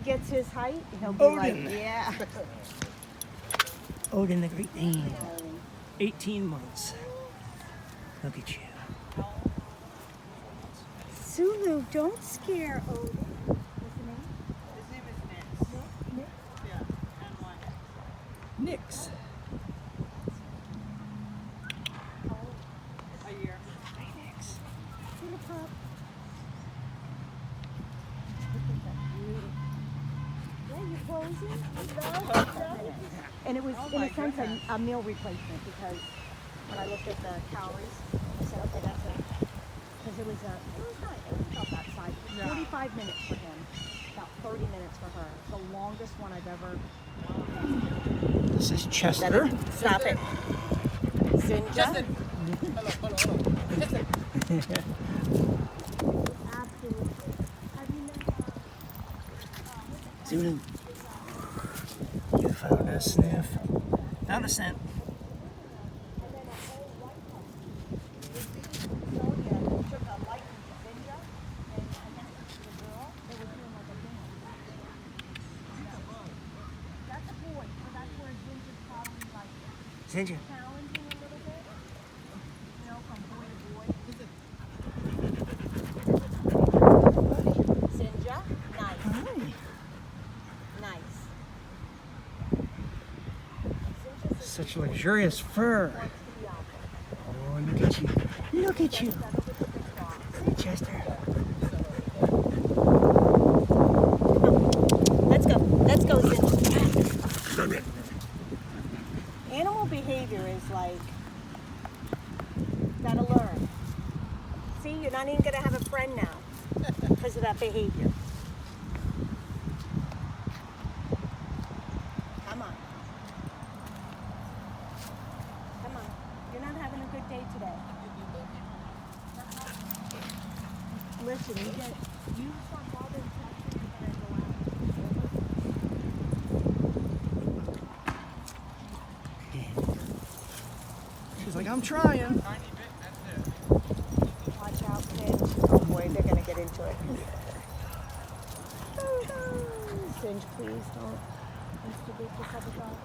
gets his height, he'll be Odin. like, yeah. Odin the Great Dane. 18 months. Look at you. Sulu, don't scare Odin. His name is Nix. Nick? Yeah, and one. Nix. A year. Nix. Little pup. Yeah, you're posing. And it was, in a sense, a meal replacement because when I looked at the calories, I said, okay, that's it. Because it was not that size. 45 minutes for him, about 30 minutes for her. The longest one I've ever. This is Chester. Stop it. Sinja. Absolutely. Have you met Zulu. You found a sniff. Found a scent. Sinja. challenging a little bit? You know, from boy to boy. Sinja, nice. Hi. Nice. Such luxurious fur. Oh, look at you. Look at you. Hey, Chester. Let's go. Let's go, Sinja. Animal behavior is like, gotta learn. See, you're not even gonna have a friend now because of that behavior. Come on. Come on. You're not having a good day today. Listen, you stop bothering touching and go out. She's like, I'm trying. Watch out, Singe. Oh boy, they're gonna get into it. Singe, please don't instigate this other dog.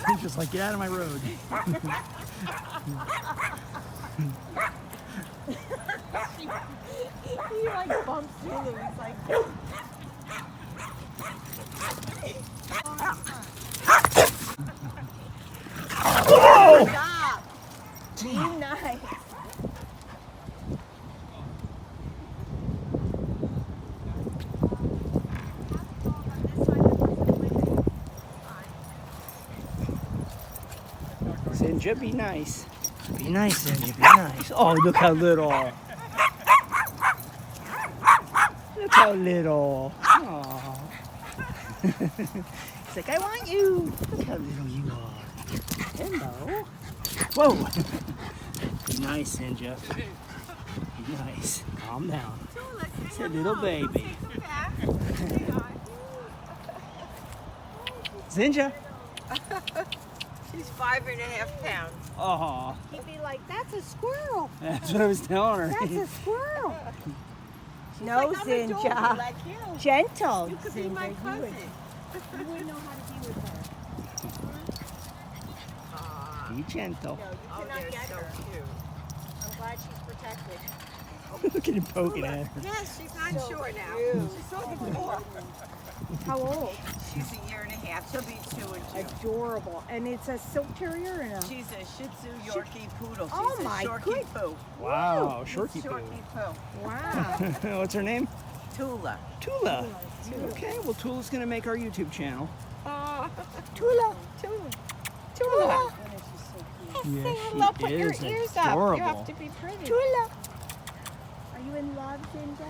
She's just like, get out of my road. He like bumps Zulu. He's like, Oh! stop. Be nice. Sinja, be nice. Be nice, Sinja, be nice. Oh, look how little. Look how little. Aww. It's like, I want you. Look how little you are. Hello. Whoa. Be nice, Sinja. Be nice. Calm down. It's a little baby. Sinja. She's 5.5 pounds. Oh, He'd be like, that's a squirrel. that's what I was telling her. That's a squirrel. She's No, like, I'm a dog, Sinja. like you. Gentle. You could be Sinja. my You cousin. wouldn't know how to be with her. Be gentle. No, you Oh, cannot they're get so her. cute. I'm glad she's protected. Look at him poking at her. Yes, she's not So sure now. cute. She's so before. How old? She's a year and a half. She'll be 2 in June. Adorable. And it's a silk terrier and a... She's a Shih Tzu Yorkie Poodle. She's Oh, a my Shorkie good- Poo. Wow, shorty poo. Shorkie Poo. Wow. What's her name? Tula. Tula. Okay, well, Tula's going to make our YouTube channel. Tula. Tula. Tula. Yes, Hello, she put your is ears up. adorable. You have to be pretty. Tula. Are you in love, Sinja?